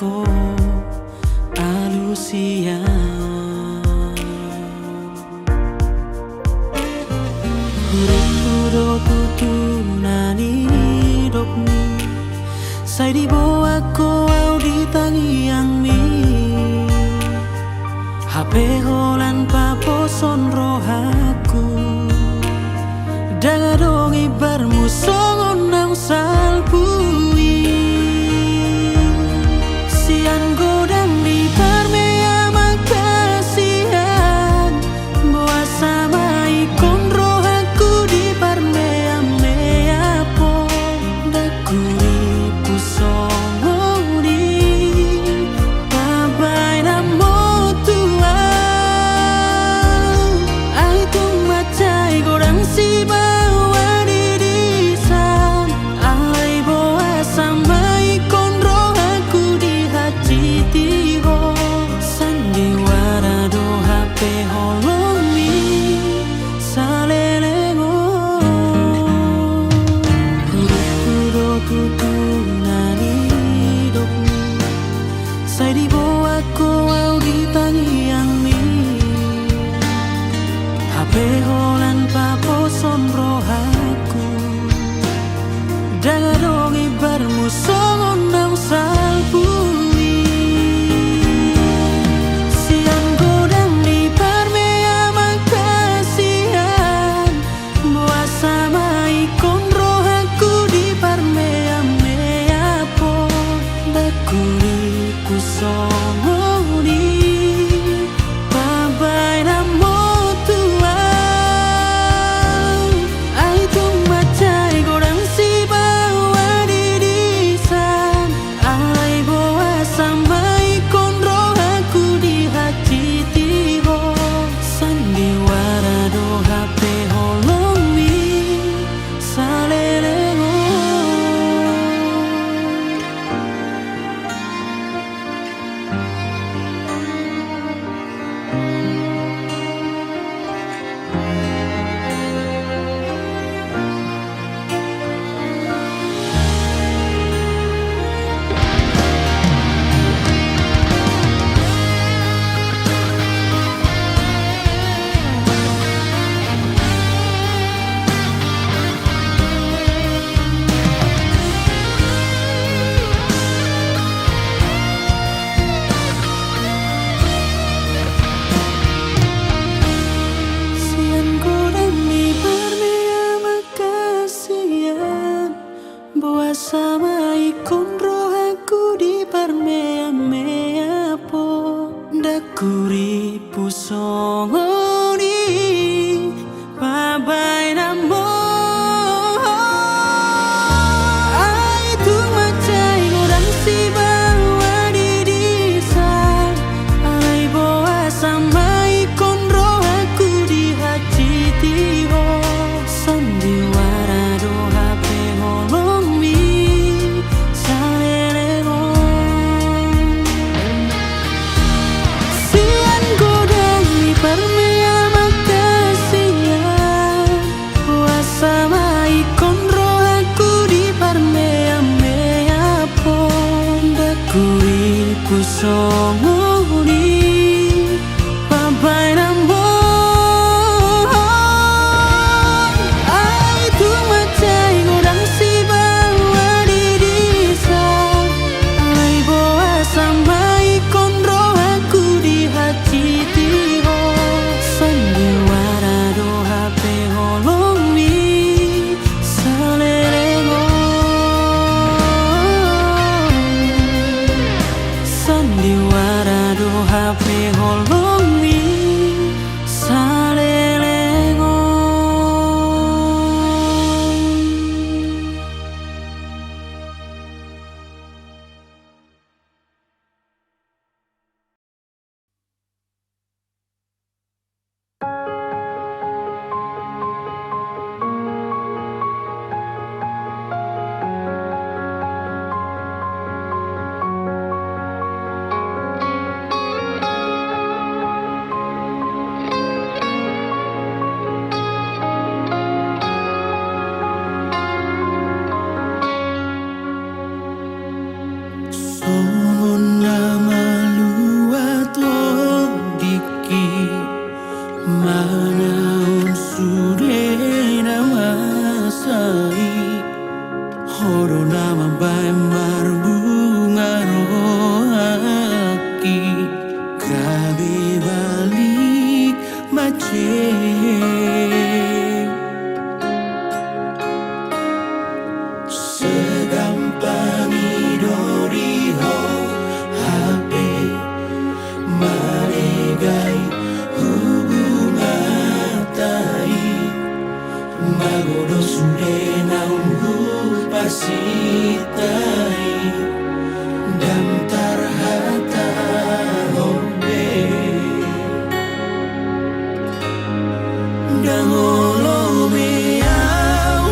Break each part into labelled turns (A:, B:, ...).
A: ko alusia Huruf tutunani hidupni Sai di bawah ko au di tangi yang mi HP holan papo son rohaku Dagadong ibarmu songon nang salpui Sian godang di parmea makasihan Boa sama ikon rohaku di parmea mea po Dakuri pusongoni Babai namo tua Ai tung macai godang si bawa dirisan Alai boa sama ikon rohaku di hati tiho Sandiwara do HP holomi salelengo Huruf-huro tutunani hidupni Sai di bawah ko au di tangi yang mi HP holan papo son rohaku Dagadong ibarmu songon nang salpui Siang godang di parmea makasihan Boa sama ikon rohaku di parmea mea po Dakuri kusongoni Babai namo tua Ai tung macai godang si bawa dirisan Alai boa sama ikon rohaku di hati tiho Sandiwara do HP holomi salelengo Sian godang di parmea makasihan Boa sama ikon rohaku di parmea mea po Dakuri pusongoni Babai namo Ai tung macai godang si bawa dirisan Alai boa sama ikon rohaku di hati tiho Sandiwara do HP holomi salelengo Sian godang di parmea Horo nama bae marbunga rohaki Gabe balik mace Segampang idori ho HP Maregai hubungan tai Magodo sude naungu pasitai Dam tarhata hombe Dangolo meau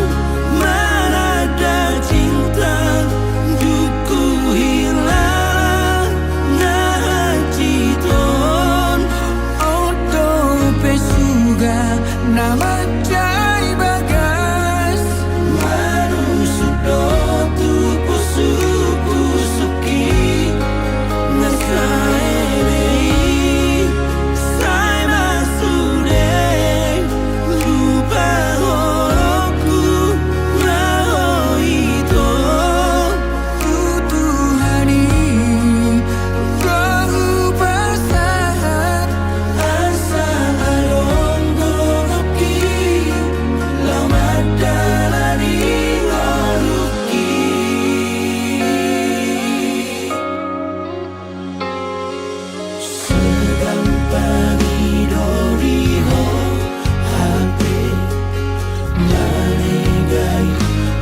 A: Marada cinta Duku hilang Ngaciton Odo pesuga Nama cai bagas Manusudo tu pusuki Nasaebei Sai masude Lupa horoku Nahoito Tutuhani Kau pasahat Asa alon goroki Lamat dalani ngoluki Segampang idori ho HP Maregai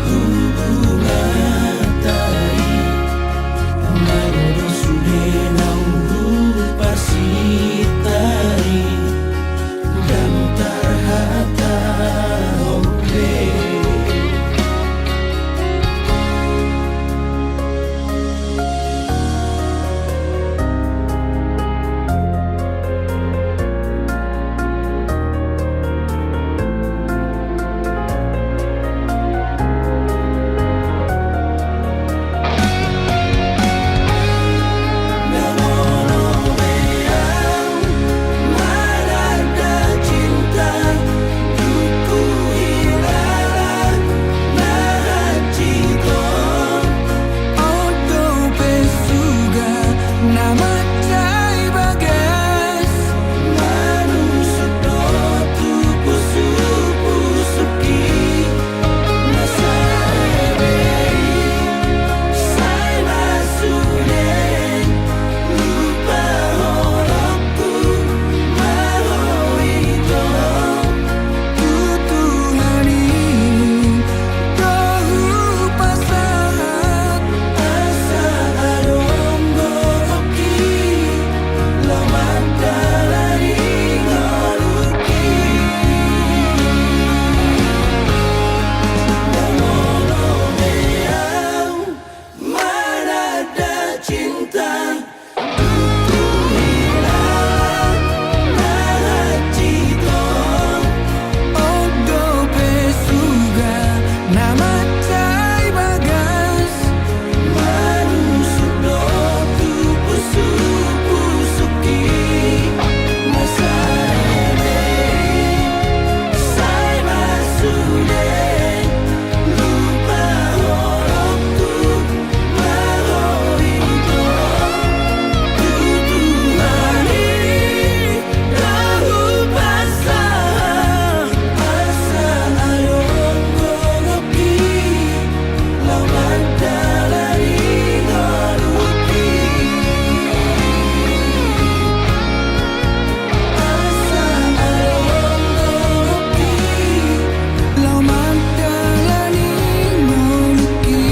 A: hubungan tai Magodo sude naungu pasitai Dam tarhata hombe Marada cinta Duku hilang Ngaciton Odo pesuga Nama cai bagas Manusudo tu pusuki Nasaebei Sai masude Lupa horoku Mahoito Tutuhani Kau pasahat Asa alon goroki Lamat dalani ngoluki Dangolo meau Marada cinta Duku hilang Ngaciton Odo pesuga Nama cai bagas Manusudo tu pusuki Nasaebei Sai masude Lupa horoku Mahoito Tutuhani Kau pasahat Asa alon goroki Lamat dalani ngoluki Asa alon goroki Lamat dalani ngoluki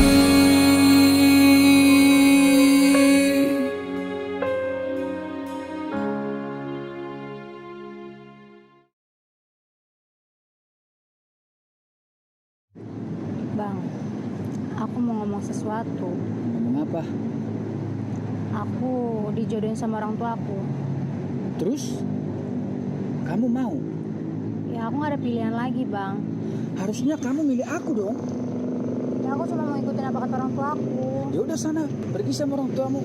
B: Bang, aku mau ngomong sesuatu.
C: Ngomong apa?
B: Aku dijodohin sama orang tua aku.
C: Terus? Kamu mau?
B: Ya aku gak ada pilihan lagi, Bang.
C: Harusnya kamu milih aku dong.
B: Ya aku cuma mau ikutin apa kata orang tua aku.
C: Ya udah sana, pergi sama orang tuamu.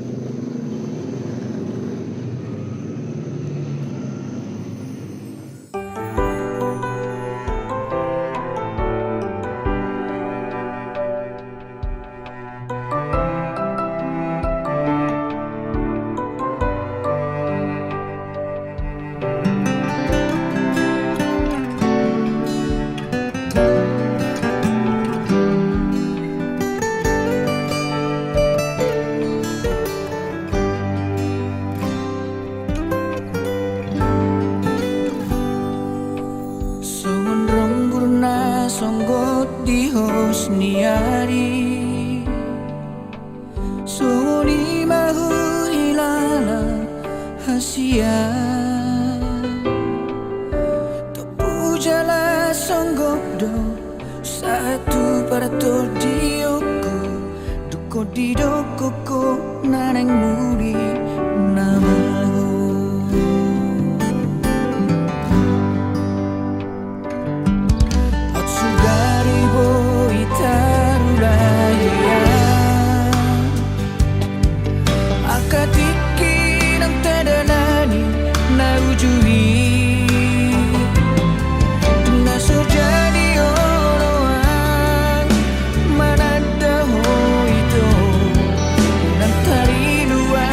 A: nyari so ni mahu ilala hasia topu jala songgodo satu parato dioku duko di dokoko naneng muri namahu otsugari bo itaruraya akatiki nang tadalani na ujui na sojadi oroan manada ho ito nang tari luar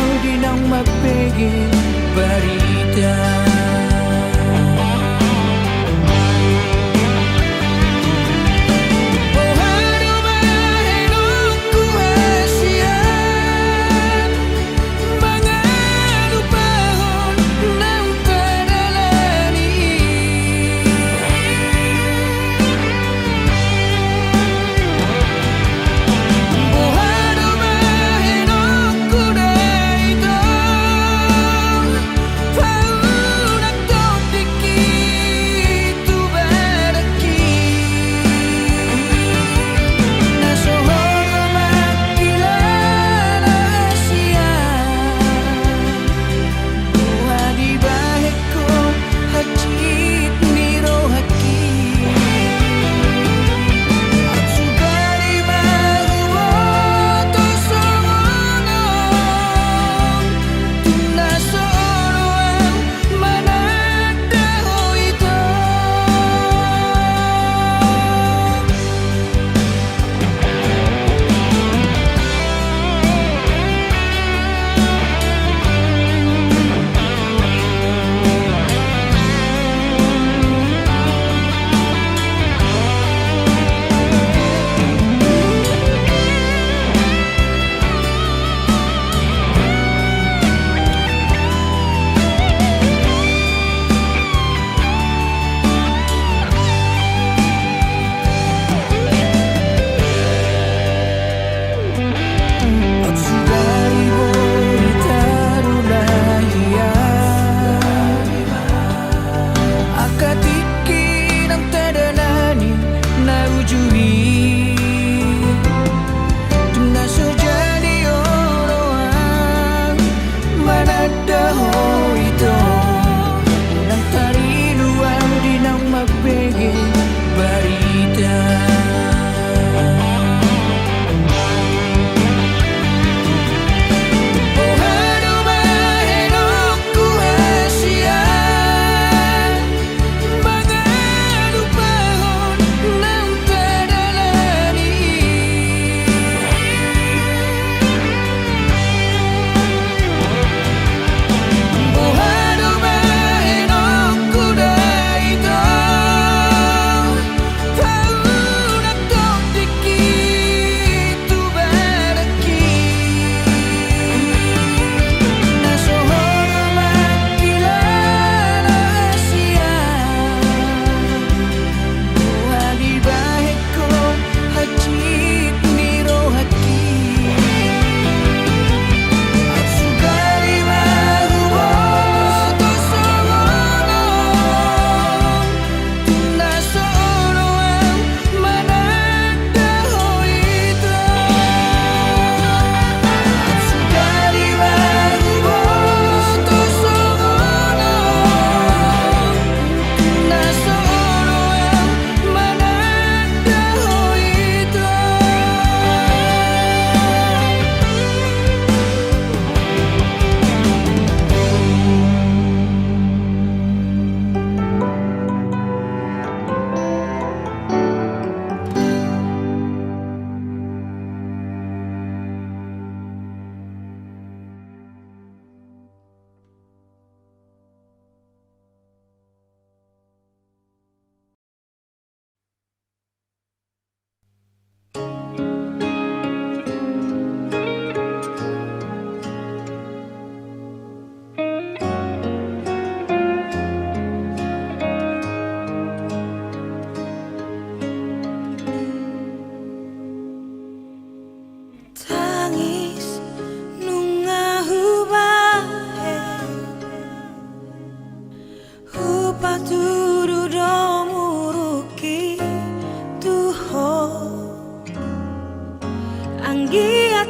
A: Anggia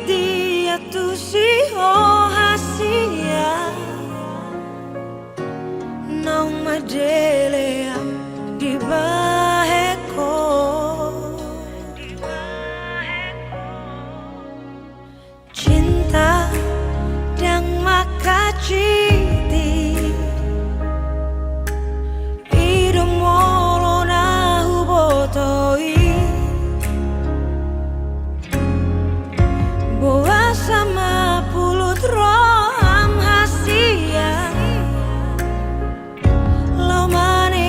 A: tu si ho hasia Nau madelea di baheko Cinta dan makaciti Ido moro na hubotoi Boa sama pulut roham hasia Lo mane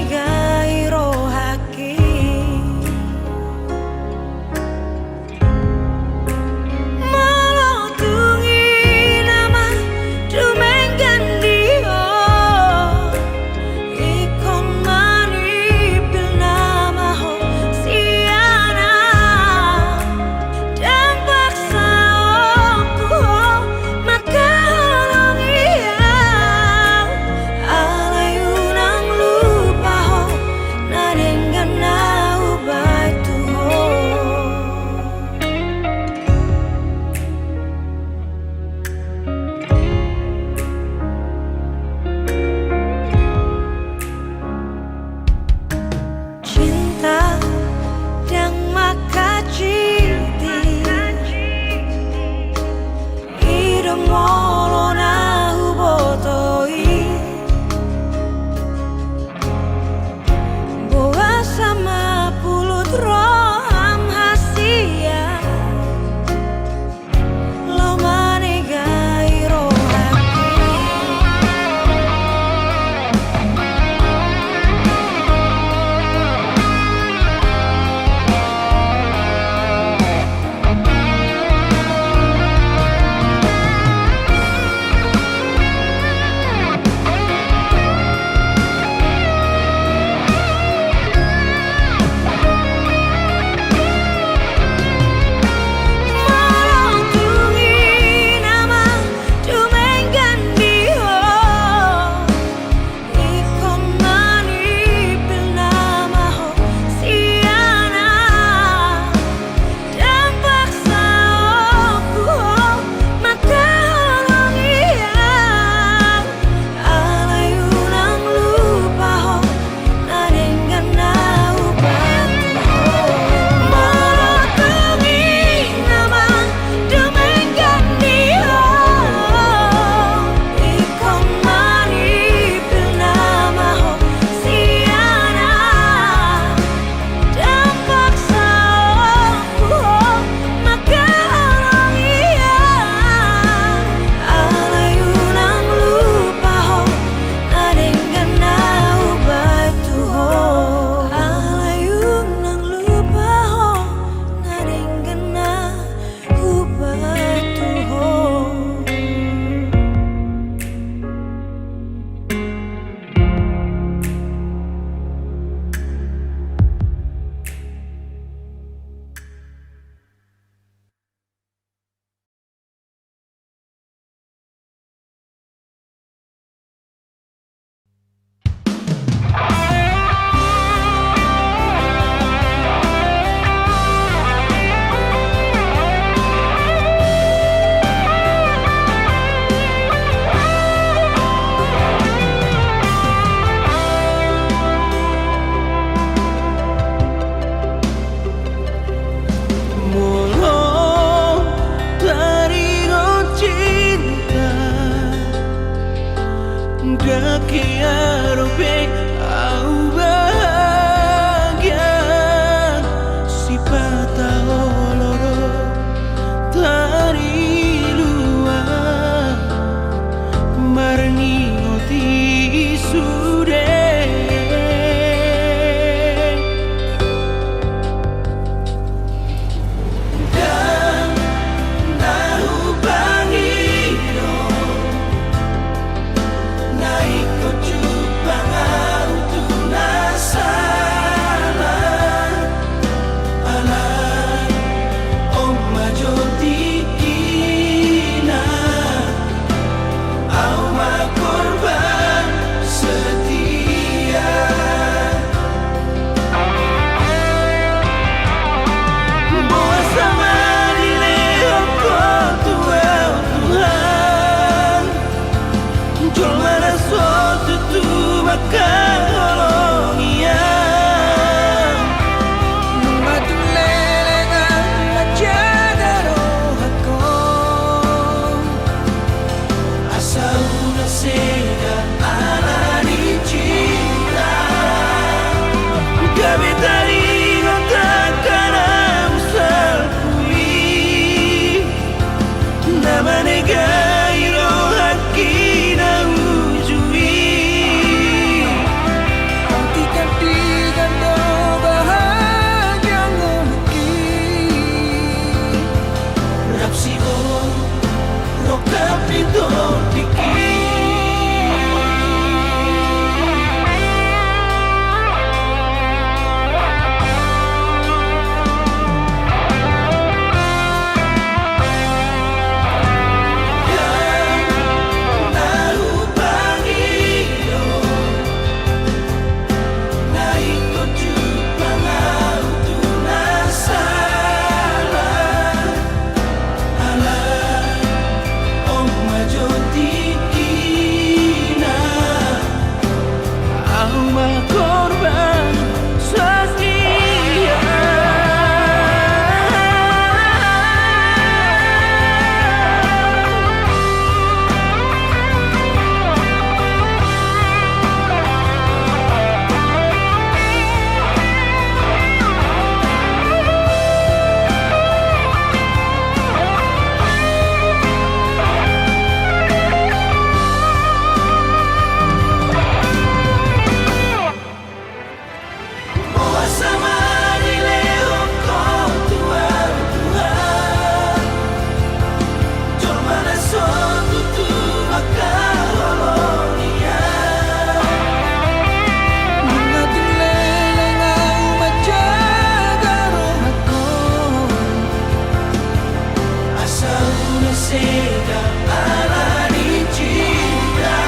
A: sedang alani cinta.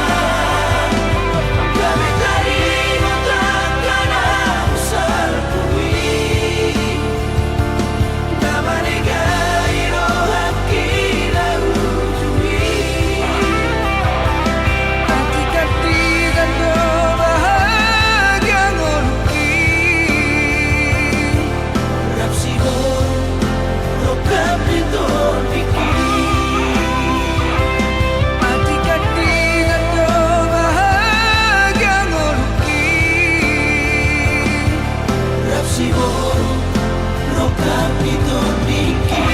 A: Kami tadi takkan aku serpui Namanega iro hakina ujui
C: Hati katikan do bahagia ngoluki.
A: Rapsigo rokap diton biki
C: Hati katikan do bahagia ngoluki.
A: Rapsigo rokap diton biki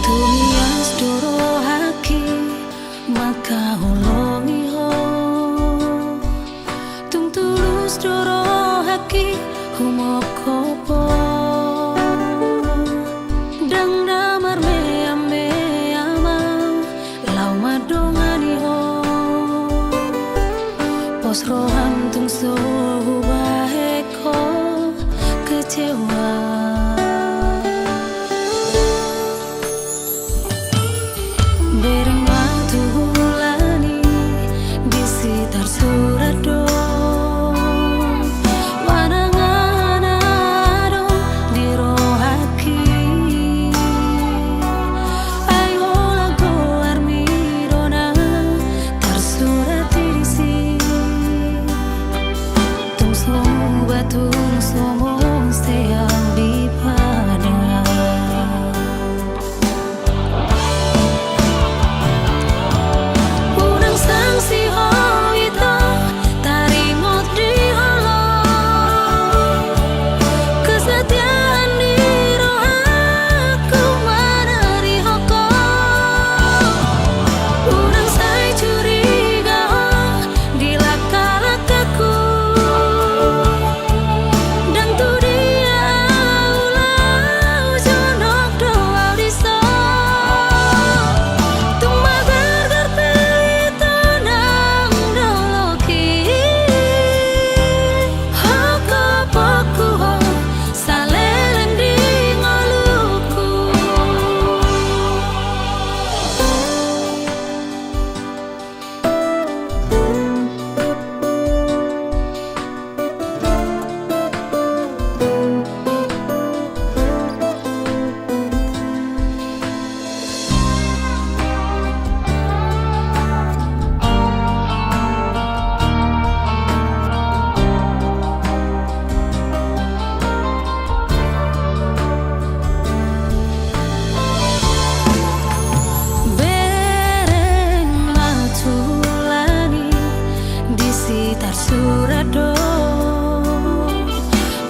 A: Tumias doro haki maka holongi ho tung tulus doro haki humokopo dang damar me ama lau madongani ho pos roham tung so baheko kecewa. Bereng waktu hulani di sekitar Surado Manangan-ado di rohaki Ay hola goar mirona tersurat di sini tung somo seyang di padang. Unang sang si ho ito taringot di holo kesetiaan di roh aku manari hoko unang say curiga ho di laka-lakaku dan tu dia ulau jonok doa diso tung magar garpe nang doloki hoko poku ho salelen di ngoluku. Bereng matulani di sekitar Surado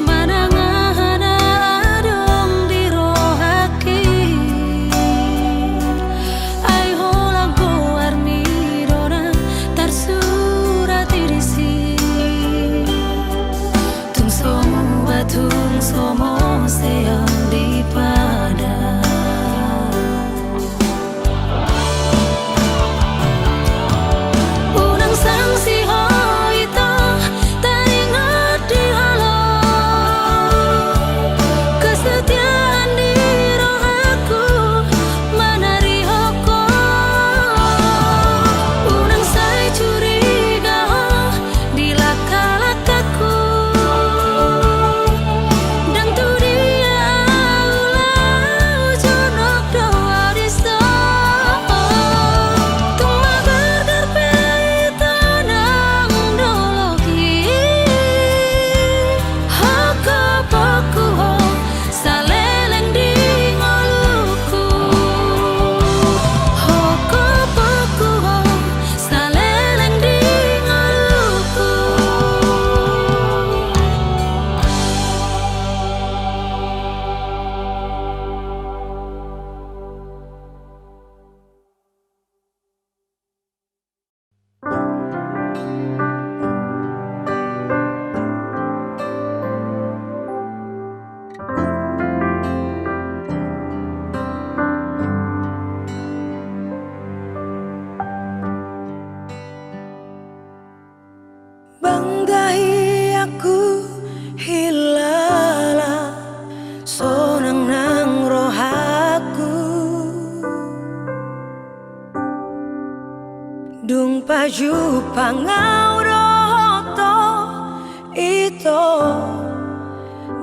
A: Manangan adong di rohaki ay hola goar mirona tersurat di sini tung somo seyang di padang. Unang sang si ho ito taringot di halo kesetiaan di roh aku manari hoko unang say curiga ho di laka-lakaku dan tu dia
D: maju pangauroto itu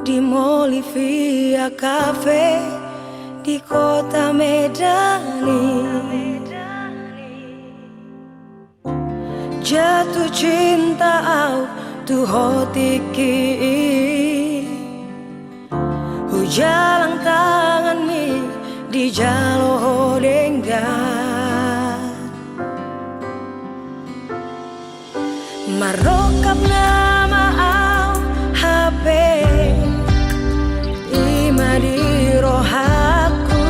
D: di Molivia Cafe di kota Medani. Jatuh cinta au tu hotiki hujalang tangan mi di jalo hodengga marokap nama au HP ima di rohaku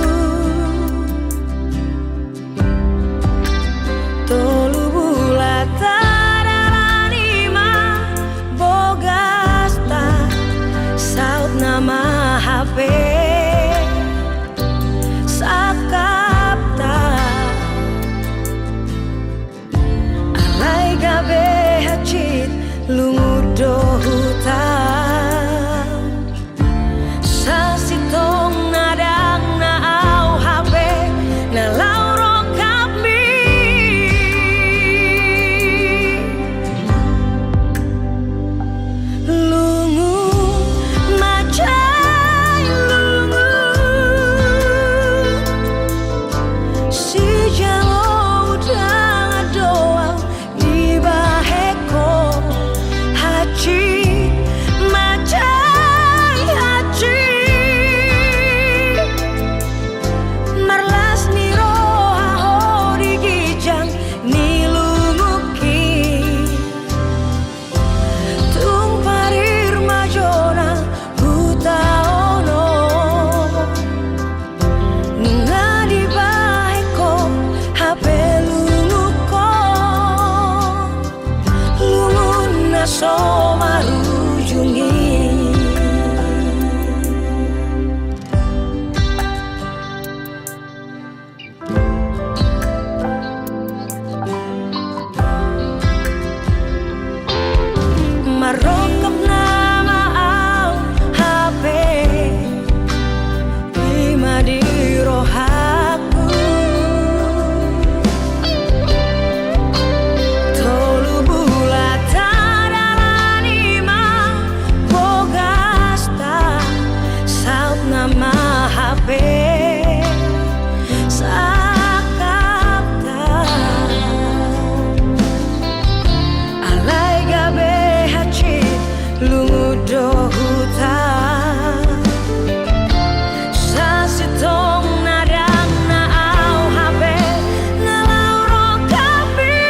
D: tolu bulata daranima bogasta saut nama HP sakapta alai gabe hacit lungudo hutan sasitong nadang na au HP na lauro kami lungu macai lungu si jalo udang doang di baheko haji macai haji marlas ni roha ho di gijang ni lunguki tung parir majona huta ono nunga di baheko HP lunguko lungun naso marujungi marokap nama au HP ima di rohaku tolu bulata daranima bogasta saut nama HP sakapta alai gabe hacit lungudo hutan sasitong nadang na au HP na lauro kapi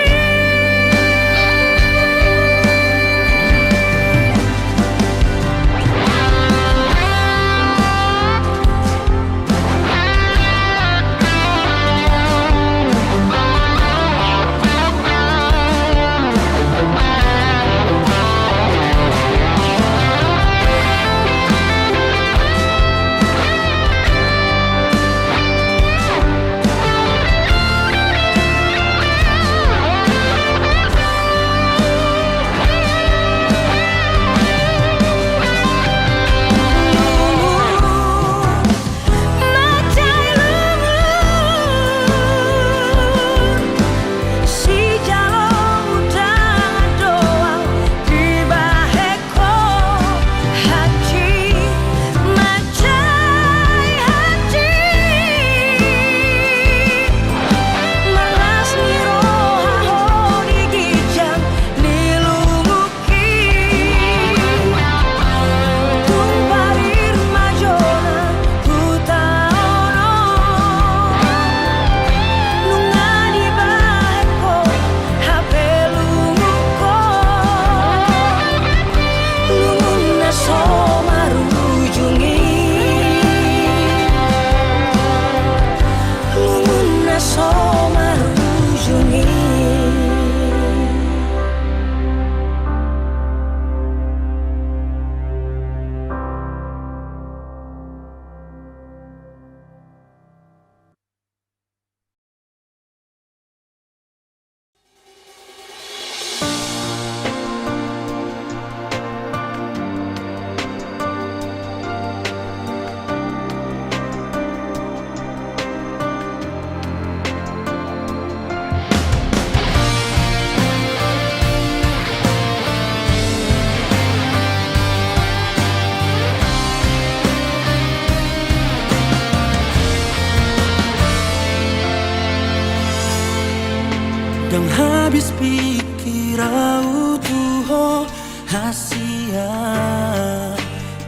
A: Nang habis pikir au tuho hasia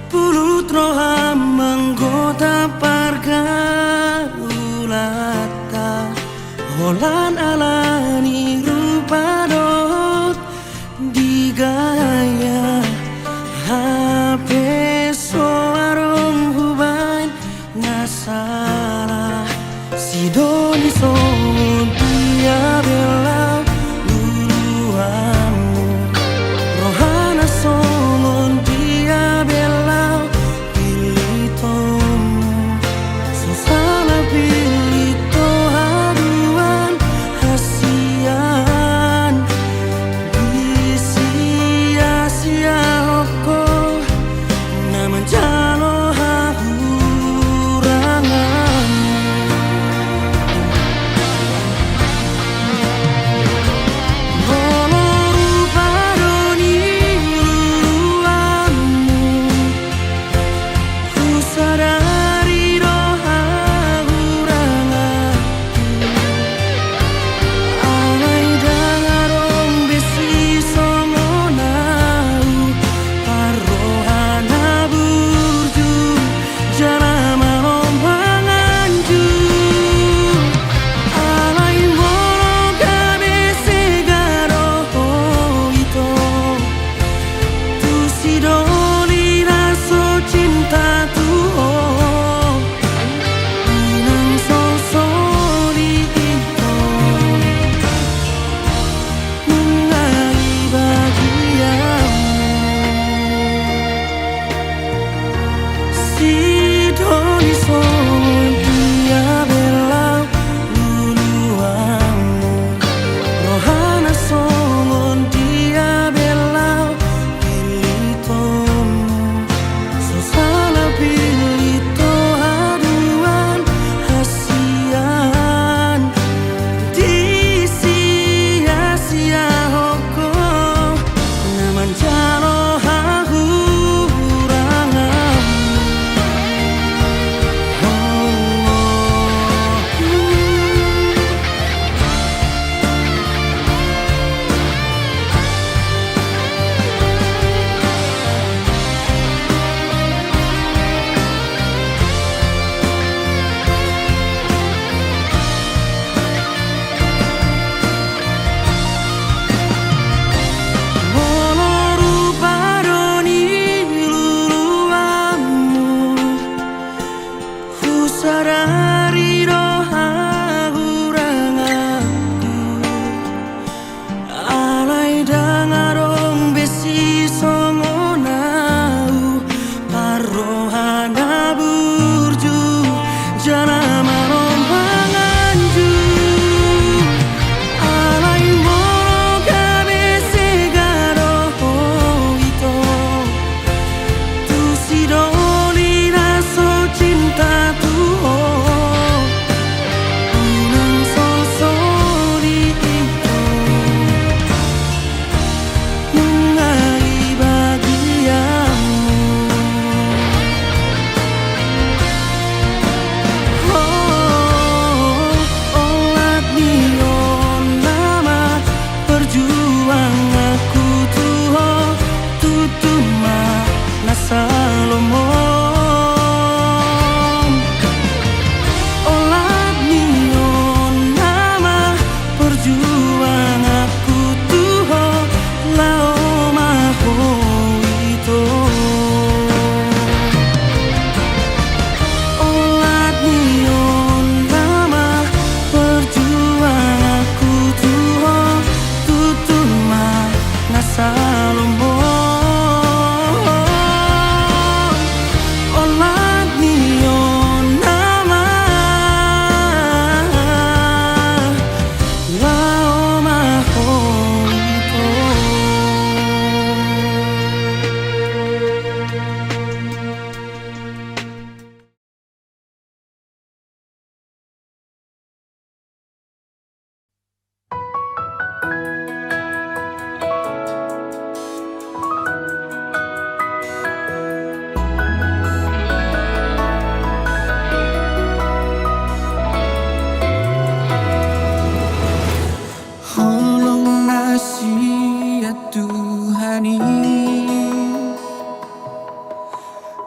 A: Pulut roha menggoda pargaulata Holan alani rupa dot digaya HP soarong huban nasara Sidoni son dia bela luluamu Rohana son dia bela pilitomu Sesala pilito haduan hasian Di sia-sia hoko naman jalo hahurangan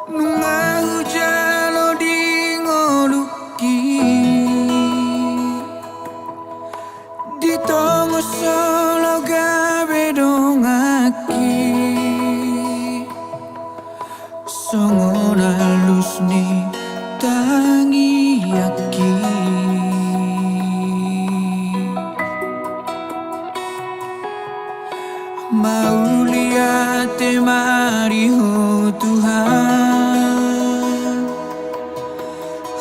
C: Nunga hujalo di ngoluki di tongo solo gabe dongaki songon halus ni tangi yaki mau lihat mari ho Tuhan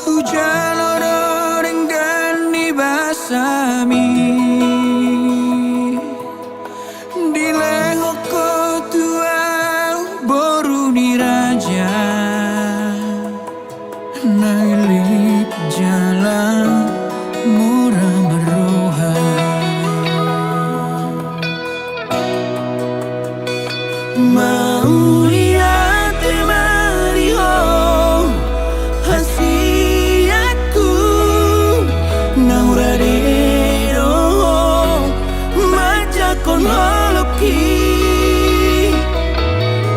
C: hujan orang dan dibasami di lehoko tua boru ni raja nailik jalan murah meroha mau lihat mari ho hasiatku nauradero majakon holoki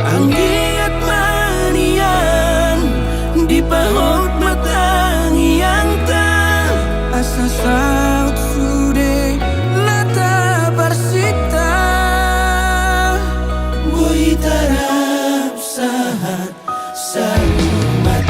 C: anggiat manian di paut matangi yang tak asa saut sude lata parsita bui tarap sahat salumat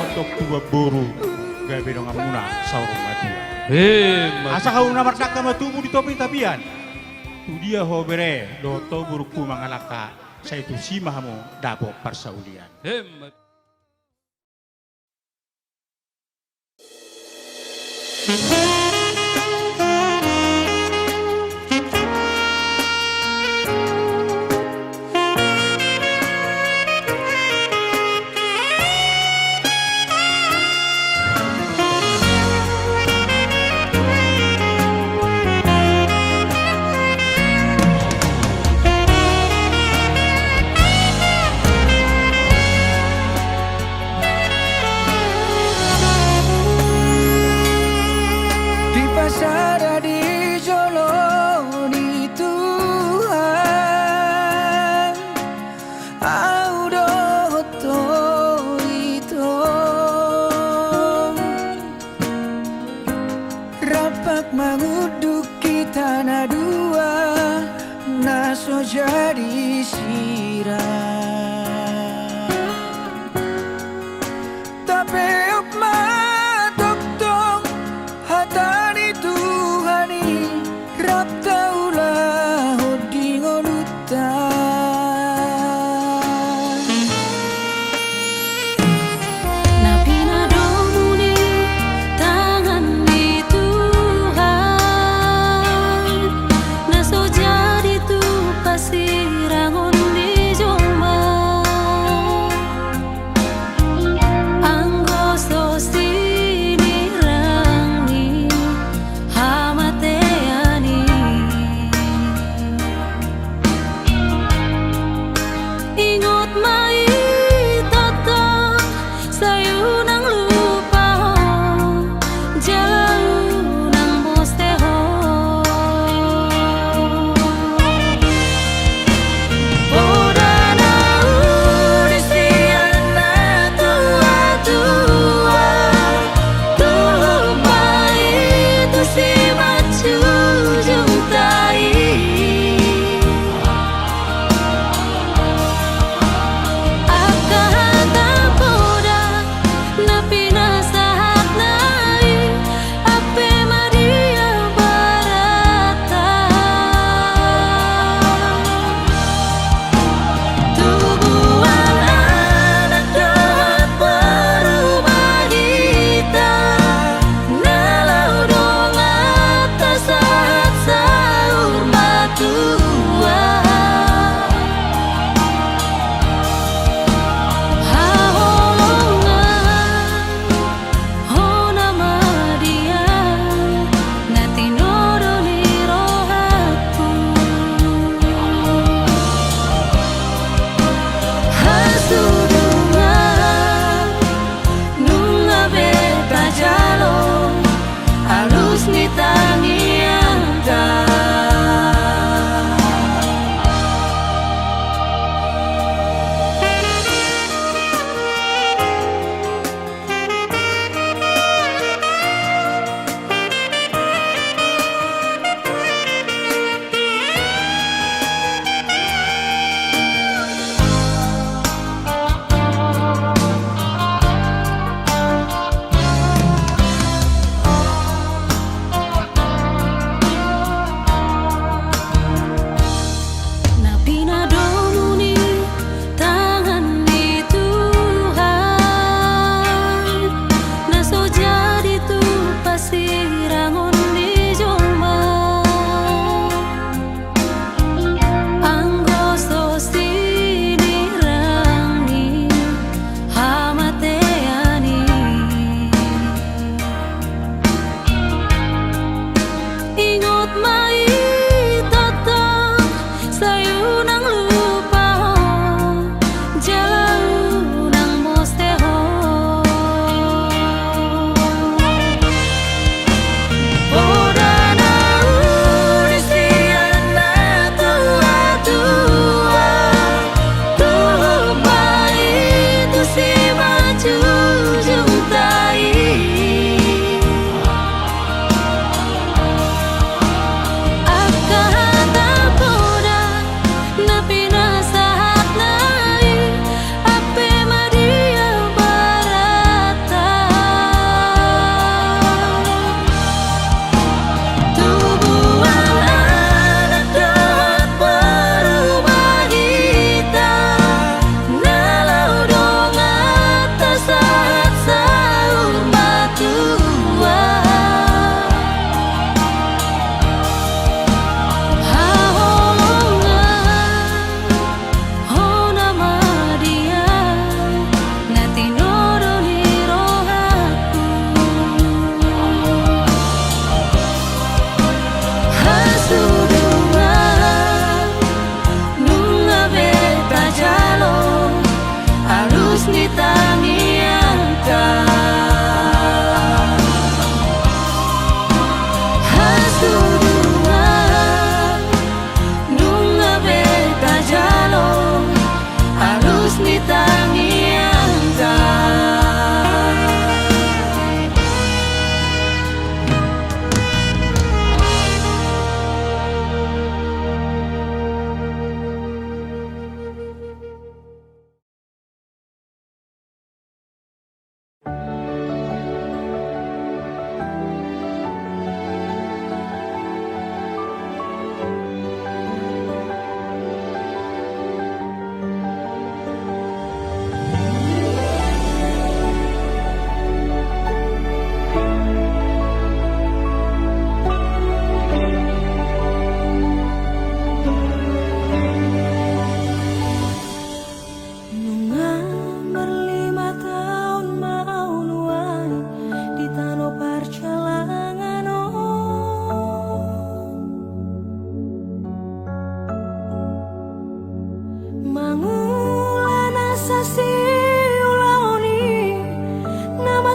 E: Kotok tua boru gawe dong amuna saurung mati.
F: Asa kau namar daka matumu di topi tapian.
E: Tu dia ho bere do to buruku mangalaka sa itu simahamu dabo parsaulian.
C: jadi sirah. Tapi matok tong hatani Tuhani rap taulah hoding olutan.
D: Napi nadomu di tangan di Tuhan, naso jadi tu pasirangon di jong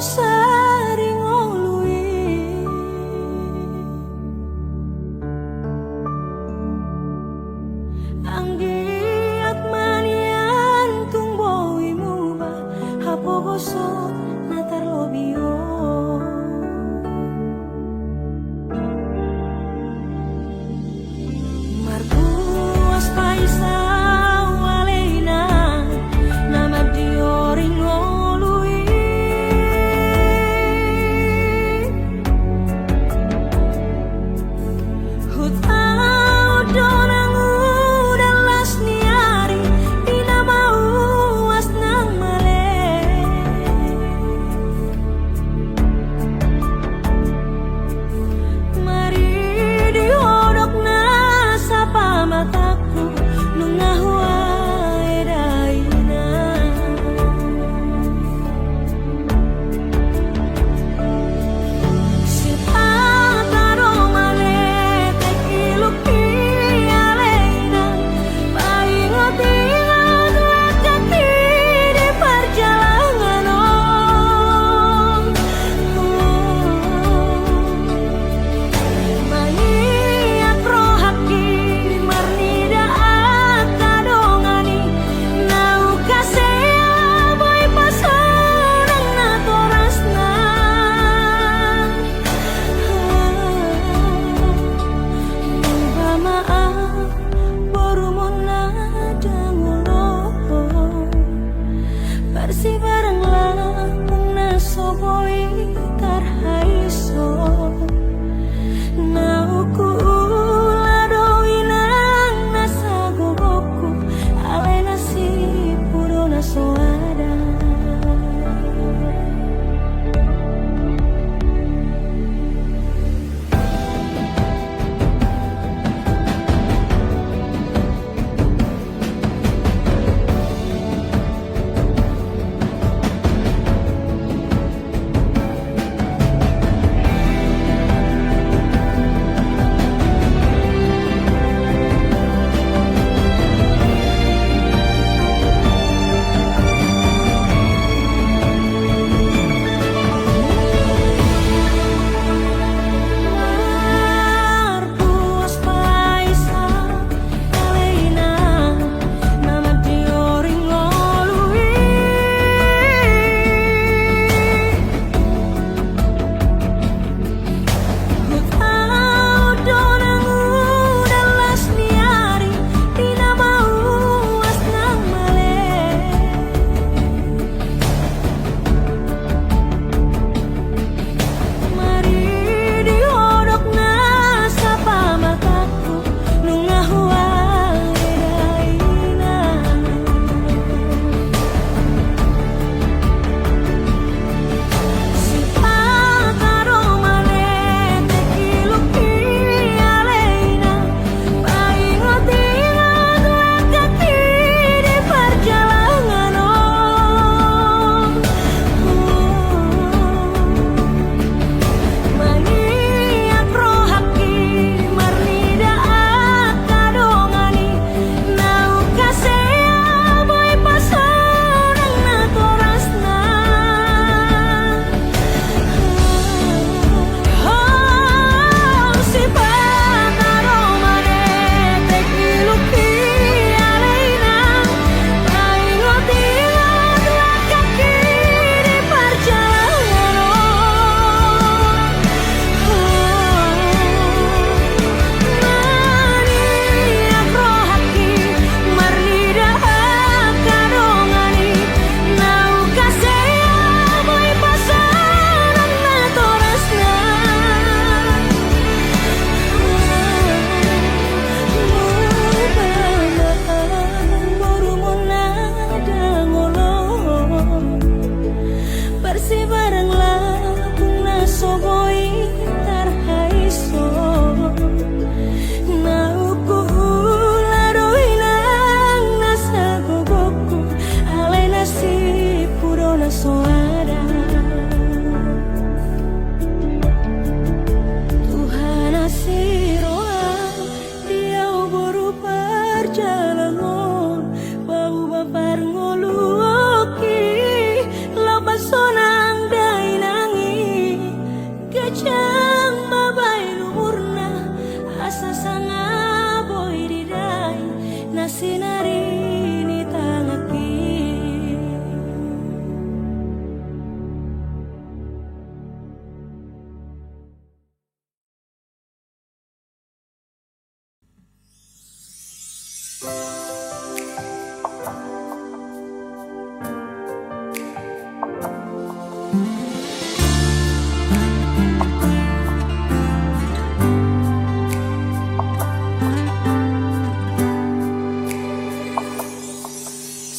D: sering lui anggiat manian tumbowi muba hapo gosok natar lobio martuas paisa walena nama dioring lui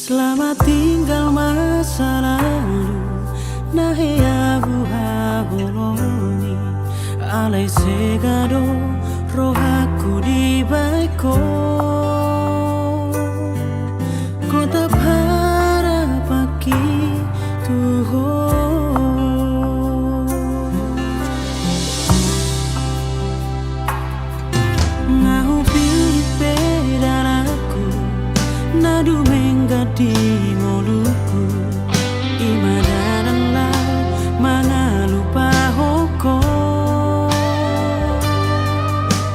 A: Selamat tinggal masa lalu, nahe abu haboloni, alai segado rohaku di baiko. Kota para paki tuho, ngahu pilih pedalaku, nadu menggadi moluku, imadaranlah mangalupa hoko.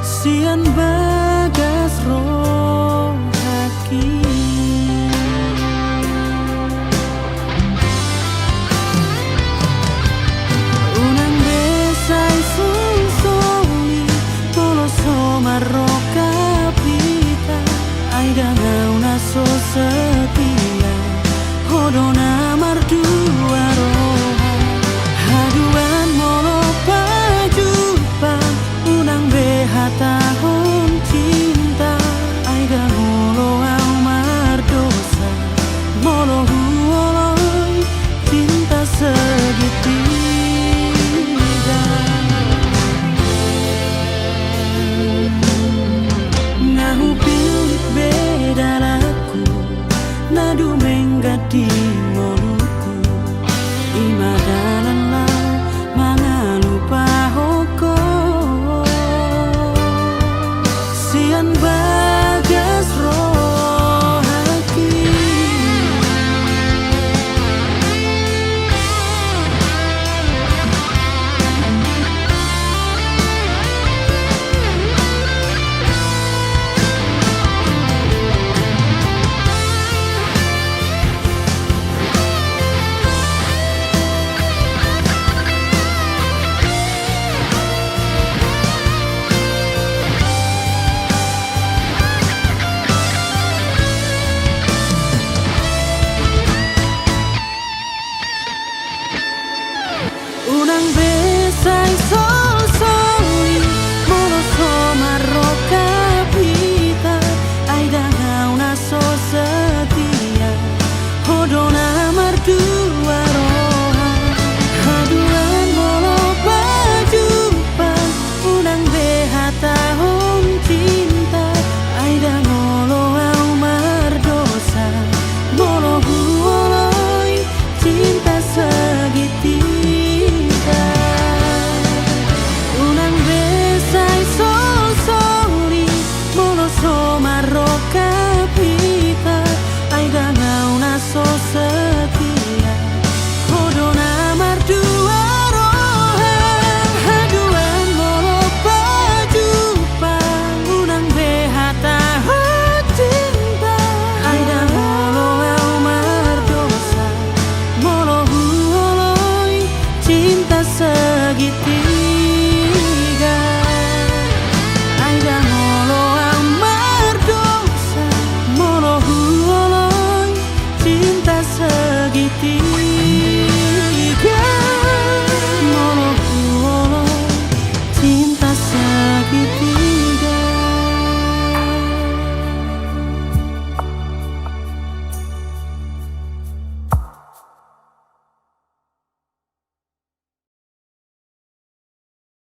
A: Sian bagas roh haki, unang besai sunsoli, tolo somaroka pita, aida ngauna so setia, hodona mardua roha, haduan molo pajupan, unang beha tahun cinta, aida molo au mardosa, molo huoloi cinta segitiga. Ngahu pilih bedalaku, nadu menggadi moluku, imadalanlah mangalupa hoko. Sian bagas roh haki, unang